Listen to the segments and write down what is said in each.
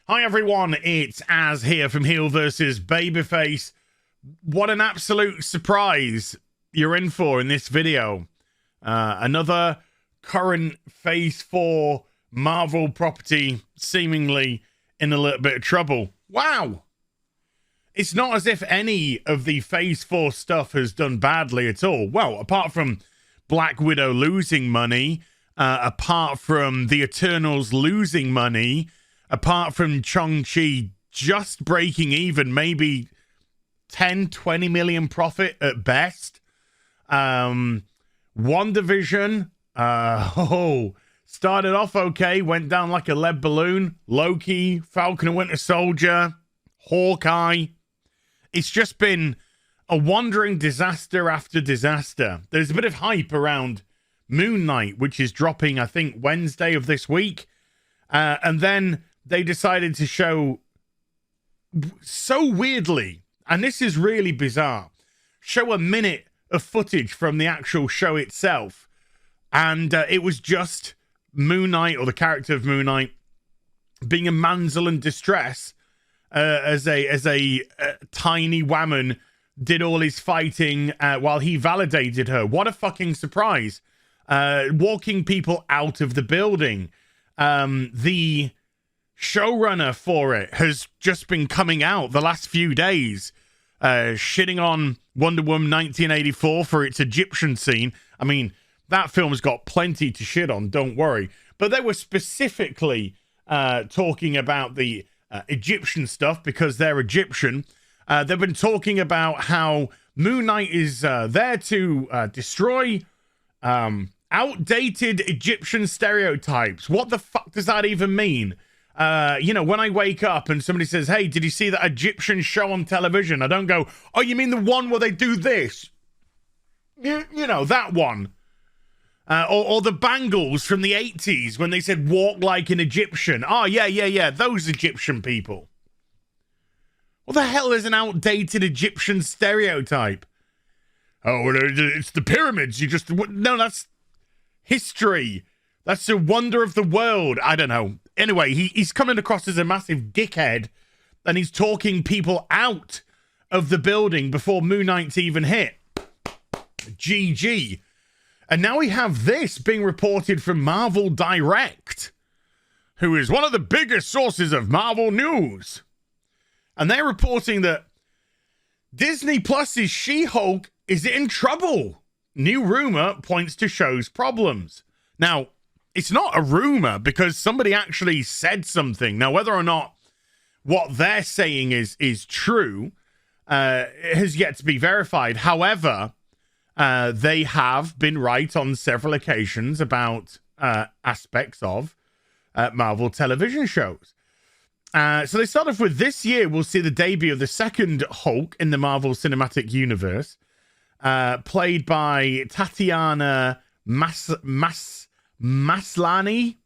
Hi everyone, it's Az here from HeelvsBabyface. What an absolute surprise you're in for in this video. Another current Phase 4 Marvel property seemingly in a little bit of trouble. Wow! It's not as if any of the Phase 4 stuff has done badly at all. Well, apart from Black Widow losing money, apart from the Eternals losing money, apart from Shang-Chi just breaking even, maybe 10, 20 million profit at best. WandaVision, started off okay, went down like a lead balloon. Loki, Falcon and Winter Soldier, Hawkeye. It's just been a wandering disaster after disaster. There's a bit of hype around Moon Knight, which is dropping, I think, Wednesday of this week. And then they decided to show, so weirdly, and this is really bizarre, show a minute of footage from the actual show itself. And it was just Moon Knight, or the character of Moon Knight, being a manzel in distress as a tiny woman did all his fighting while he validated her. What a fucking surprise. Walking people out of the building. The showrunner for it has just been coming out the last few days, shitting on Wonder Woman 1984 for its Egyptian scene. I mean, that film's got plenty to shit on, don't worry. But they were specifically talking about the Egyptian stuff because they're Egyptian. They've been talking about how Moon Knight is there to destroy outdated Egyptian stereotypes. What the fuck does that even mean? When I wake up and somebody says, hey, did you see that Egyptian show on television? I don't go, oh, you mean the one where they do this? You know, that one. Or the Bangles from the 80s when they said walk like an Egyptian. Oh, yeah, those Egyptian people. What the hell is an outdated Egyptian stereotype? Oh, it's the pyramids. No, that's history. That's the wonder of the world. I don't know. Anyway, he's coming across as a massive dickhead, and he's talking people out of the building before Moon Knight's even hit. GG. And now we have this being reported from Marvel Direct, who is one of the biggest sources of Marvel news. And they're reporting that Disney Plus's She-Hulk is in trouble. New rumor points to show's problems. Now, it's not a rumor because somebody actually said something. Now, whether or not what they're saying is true has yet to be verified. However, they have been right on several occasions about aspects of Marvel television shows. So they start off with this year, we'll see the debut of the second Hulk in the Marvel Cinematic Universe, played by Tatiana Maslany.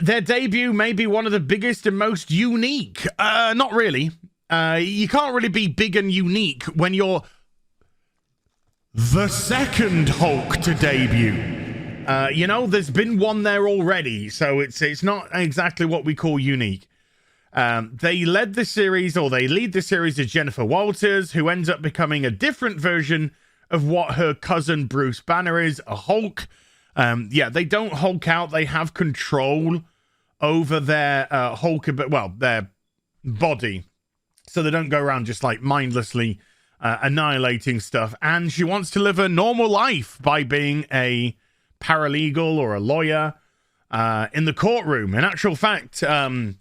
Their debut may be one of the biggest and most unique. Not really. You can't really be big and unique when you're the second Hulk to debut. There's been one there already, so it's not exactly what we call unique. They lead the series as Jennifer Walters, who ends up becoming a different version of what her cousin Bruce Banner is, a Hulk. They don't Hulk out. They have control over their their body. So they don't go around just like mindlessly annihilating stuff. And she wants to live a normal life by being a paralegal or a lawyer in the courtroom. In actual fact, the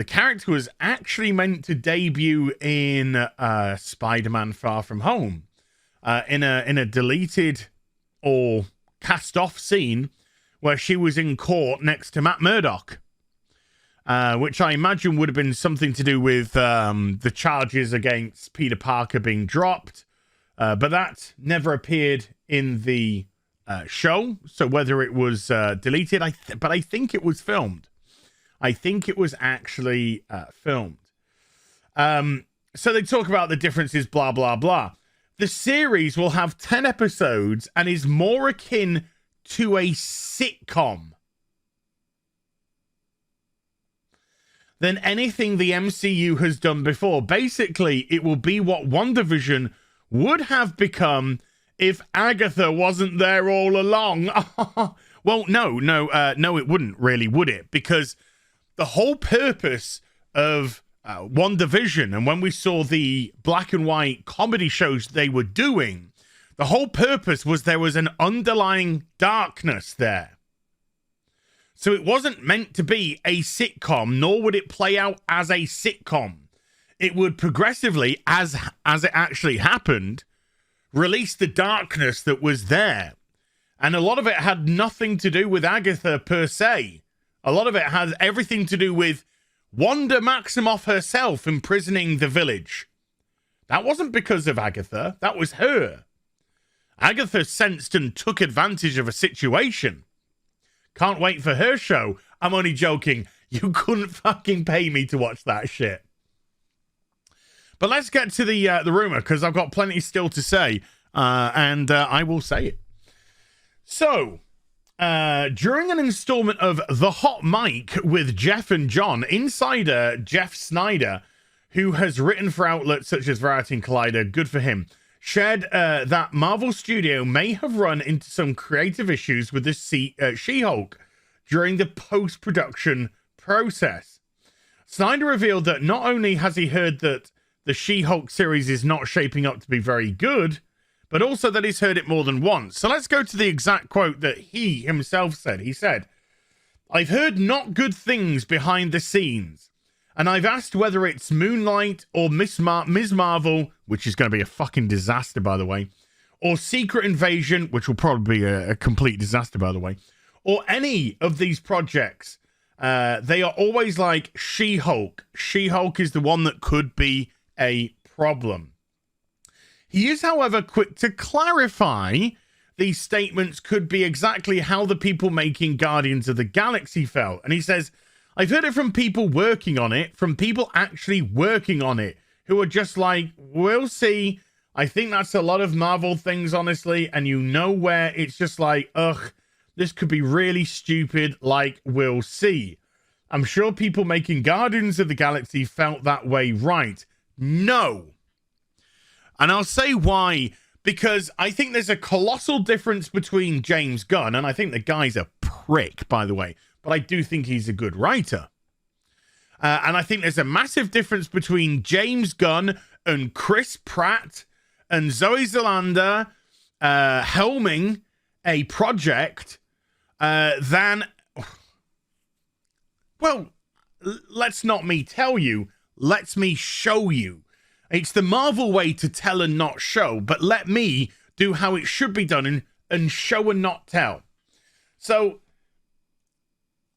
character was actually meant to debut in Spider-Man Far From Home. In a deleted or cast off scene where she was in court next to Matt Murdock, which I imagine would have been something to do with the charges against Peter Parker being dropped, but that never appeared in the show. So whether it was deleted, but I think it was filmed. I think it was actually filmed. So they talk about the differences, blah blah blah. The series will have 10 episodes and is more akin to a sitcom. than anything the MCU has done before. Basically, it will be what WandaVision would have become if Agatha wasn't there all along. Well, no, it wouldn't really, would it? Because the whole purpose of WandaVision, and when we saw the black and white comedy shows they were doing, the whole purpose was there was an underlying darkness there. So it wasn't meant to be a sitcom, nor would it play out as a sitcom. It would progressively, as it actually happened, release the darkness that was there. And a lot of it had nothing to do with Agatha per se. A lot of it had everything to do with Wanda Maximoff herself imprisoning the village. That wasn't because of Agatha. That was her. Agatha sensed and took advantage of a situation. Can't wait for her show. I'm only joking. You couldn't fucking pay me to watch that shit. But let's get to the rumor, because I've got plenty still to say, and I will say it. So, during an installment of The Hot Mic with Jeff and John, insider Jeff Snyder, who has written for outlets such as Variety and Collider, good for him, shared that Marvel Studio may have run into some creative issues with the She-Hulk during the post-production process. Snyder revealed that not only has he heard that the She-Hulk series is not shaping up to be very good, but also that he's heard it more than once. So let's go to the exact quote that he himself said. He said, "I've heard not good things behind the scenes, and I've asked whether it's Moonlight or Ms. Marvel, which is going to be a fucking disaster, by the way, or Secret Invasion, which will probably be a complete disaster, by the way, or any of these projects. They are always like She-Hulk. She-Hulk is the one that could be a problem." He is, however, quick to clarify these statements could be exactly how the people making Guardians of the Galaxy felt. And he says, "I've heard it from people working on it, from people actually working on it, who are just like, we'll see. I think that's a lot of Marvel things, honestly. And you know where it's just like, ugh, this could be really stupid, like, we'll see. I'm sure people making Guardians of the Galaxy felt that way, right? No. And I'll say why, because I think there's a colossal difference between James Gunn, and I think the guy's a prick, by the way, but I do think he's a good writer. And I think there's a massive difference between James Gunn and Chris Pratt and Zoe Zalander helming a project than... Well, let's not me tell you, let's me show you. It's the Marvel way to tell and not show, but let me do how it should be done and show and not tell. So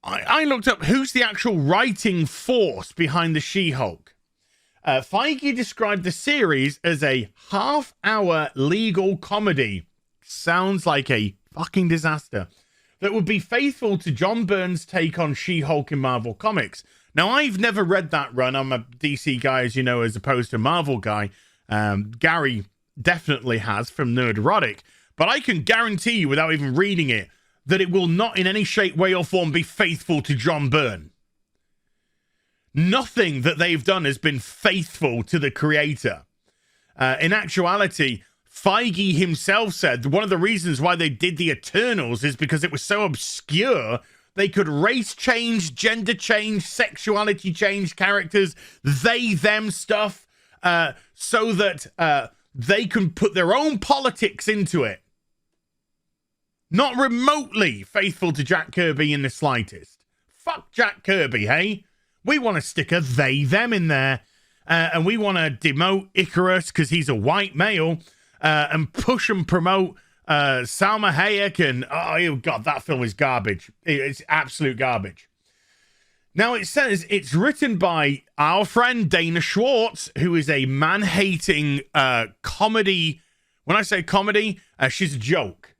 I looked up who's the actual writing force behind the She-Hulk. Feige described the series as a half-hour legal comedy. Sounds like a fucking disaster. That would be faithful to John Byrne's take on She-Hulk in Marvel Comics. Now, I've never read that run. I'm a DC guy, as you know, as opposed to a Marvel guy. Gary definitely has from Nerd Erotic. But I can guarantee you, without even reading it, that it will not in any shape, way, or form be faithful to John Byrne. Nothing that they've done has been faithful to the creator. In actuality, Feige himself said one of the reasons why they did the Eternals is because it was so obscure. They could race change, gender change, sexuality change characters, they, them stuff, so that they can put their own politics into it. Not remotely faithful to Jack Kirby in the slightest. Fuck Jack Kirby, hey? We want to stick a they, them in there, and we want to demote Icarus because he's a white male, and push and promote Salma Hayek, and oh god, that film is garbage. It's absolute garbage. Now it says it's written by our friend Dana Schwartz, who is a man-hating comedy. When I say comedy, she's a joke.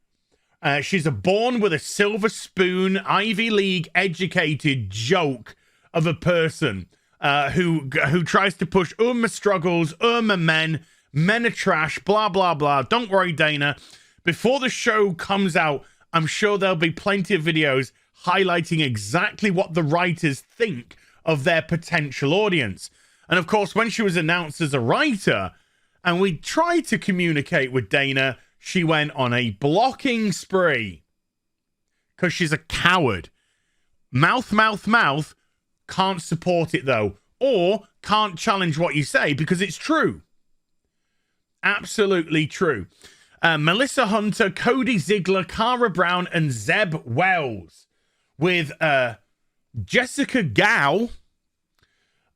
She's a born with a silver spoon, Ivy League educated joke of a person who tries to push struggles, men are trash, blah blah blah. Don't worry, Dana. Before the show comes out, I'm sure there'll be plenty of videos highlighting exactly what the writers think of their potential audience. And of course, when she was announced as a writer and we tried to communicate with Dana, she went on a blocking spree because she's a coward. Mouth, can't support it though, or can't challenge what you say because it's true. Absolutely true. Melissa Hunter, Cody Ziegler, Cara Brown, and Zeb Wells, with Jessica Gao,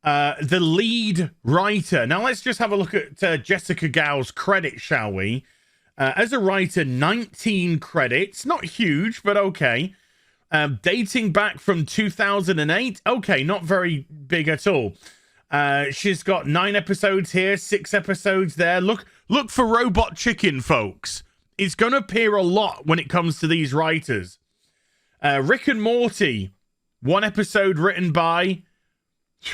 the lead writer. Now let's just have a look at Jessica Gao's credits, shall we? As a writer, 19 credits. Not huge, but okay. Dating back from 2008. Okay, not very big at all. She's got 9 episodes here, 6 episodes there. Look for Robot Chicken, folks. It's going to appear a lot when it comes to these writers. Rick and Morty, 1 episode written by...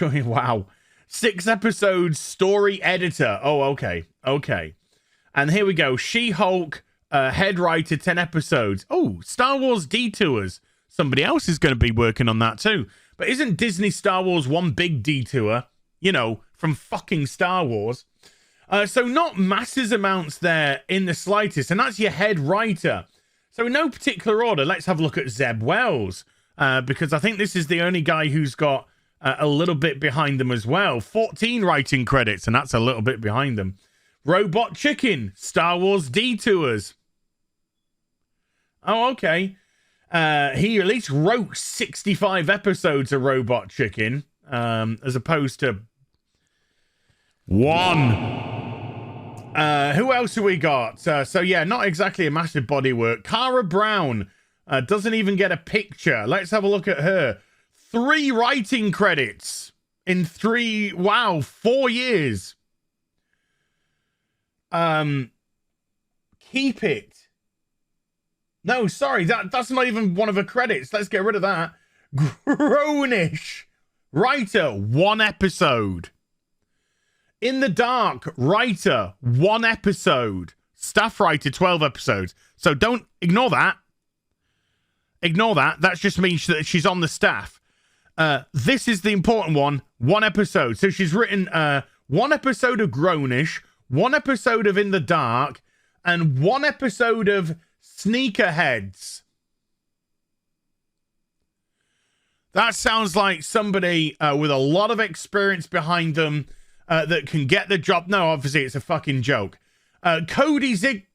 Wow. 6 episodes, story editor. Oh, okay. Okay. And here we go. She-Hulk, head writer, 10 episodes. Oh, Star Wars Detours. Somebody else is going to be working on that too. But isn't Disney Star Wars one big detour? You know, from fucking Star Wars. So not masses amounts there in the slightest. And that's your head writer. So in no particular order, let's have a look at Zeb Wells. Because I think this is the only guy who's got a little bit behind them as well. 14 writing credits, and that's a little bit behind them. Robot Chicken, Star Wars Detours. Oh, okay. He at least wrote 65 episodes of Robot Chicken, as opposed to 1. Who else have we got? So yeah, not exactly a massive bodywork. Cara Brown doesn't even get a picture. Let's have a look at her. 3 writing credits in 4 years. Keep It. No, sorry, that's not even one of her credits. Let's get rid of that. Grownish. Writer, 1 episode. In the Dark, writer, 1 episode. Staff writer, 12 episodes. So don't ignore that. Ignore that. That just means that she's on the staff. This is the important one. 1 episode. So she's written 1 episode of Grownish, 1 episode of In the Dark, and 1 episode of Sneakerheads. That sounds like somebody with a lot of experience behind them that can get the job. No, obviously it's a fucking joke. Cody Zig.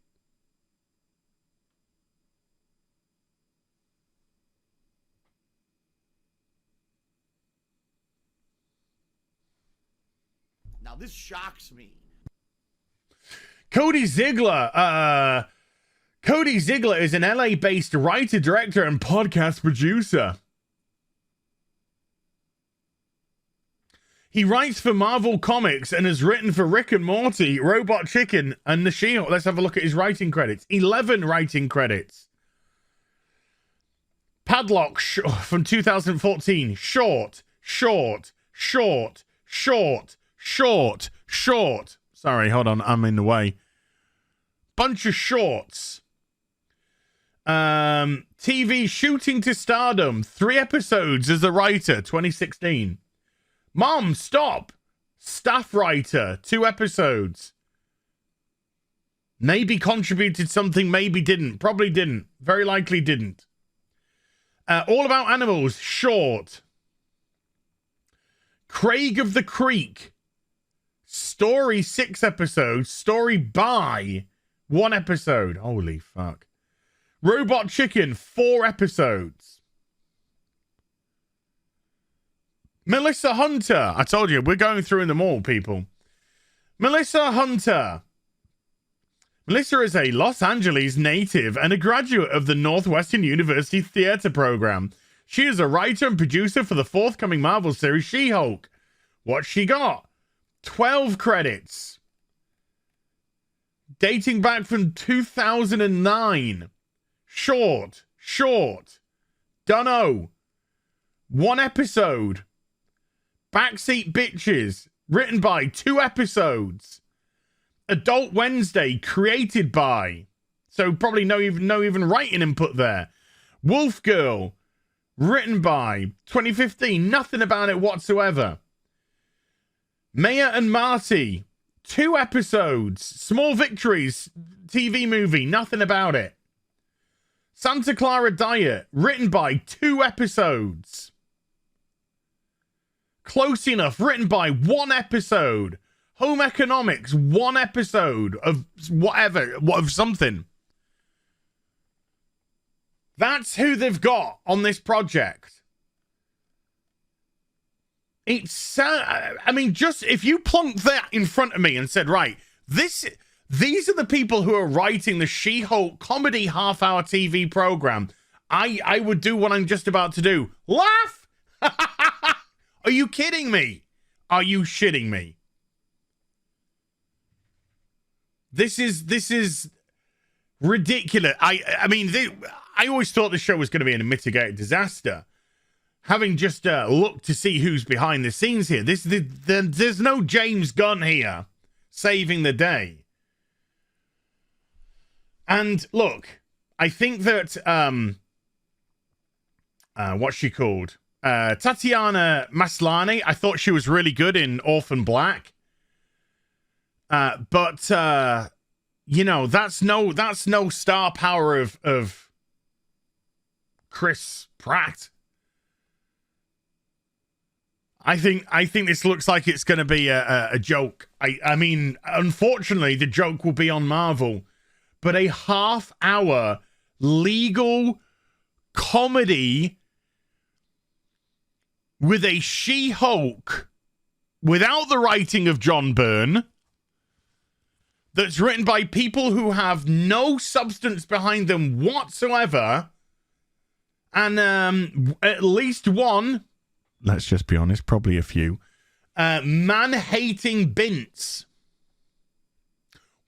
Now this shocks me. Cody Ziegler. Cody Ziegler is an LA-based writer, director, and podcast producer. He writes for Marvel Comics and has written for Rick and Morty, Robot Chicken, and The She-Hulk. Let's have a look at his writing credits. 11 writing credits. Padlock from 2014. Short. Sorry, hold on. I'm in the way. Bunch of shorts. TV Shooting to Stardom. 3 episodes as a writer, 2016. Mom, Stop. Staff writer, 2 episodes. Maybe contributed something, maybe didn't. Probably didn't. Very likely didn't. All About Animals, short. Craig of the Creek. Story, 6 episodes. Story by 1 episode. Holy fuck. Robot Chicken, 4 episodes. Melissa Hunter. I told you, we're going through them all, people. Melissa Hunter. Melissa is a Los Angeles native and a graduate of the Northwestern University Theater Program. She is a writer and producer for the forthcoming Marvel series She-Hulk. What's she got? 12 credits. Dating back from 2009. Short. Dunno. 1 episode. Backseat Bitches. Written by 2 episodes. Adult Wednesday. Created by. So probably no even writing input there. Wolf Girl. Written by 2015. Nothing about it whatsoever. Maya and Marty. 2 episodes. Small Victories. TV movie. Nothing about it. Santa Clara Diet. Written by 2 episodes. Close Enough. Written by 1 episode. Home Economics. 1 episode of whatever. Of something. That's who they've got on this project. It's, I mean, just if you plunked that in front of me and said, right, these are the people who are writing the She-Hulk comedy half-hour TV program, I would do what I'm just about to do. Laugh! Are you kidding me? Are you shitting me? This is ridiculous. I mean, I always thought the show was going to be a mitigated disaster. Having just looked to see who's behind the scenes here, there's no James Gunn here saving the day. And look, I think that what's she called? Tatiana Maslany. I thought she was really good in Orphan Black. But you know, that's no star power of Chris Pratt. I think this looks like it's going to be a joke. I mean, unfortunately, the joke will be on Marvel, but a half-hour legal comedy with a She-Hulk without the writing of John Byrne, that's written by people who have no substance behind them whatsoever, and at least one, let's just be honest, probably a few, man-hating bints.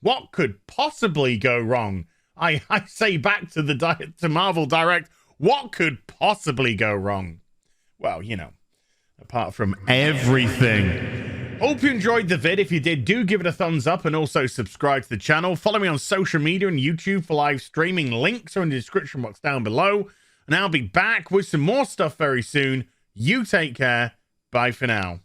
What could possibly go wrong? I say back to Marvel Direct, what could possibly go wrong? Well, you know, apart from everything. Hope you enjoyed the vid. If you did, do give it a thumbs up and also subscribe to the channel. Follow me on social media and YouTube for live streaming. Links are in the description box down below. And I'll be back with some more stuff very soon. You take care. Bye for now.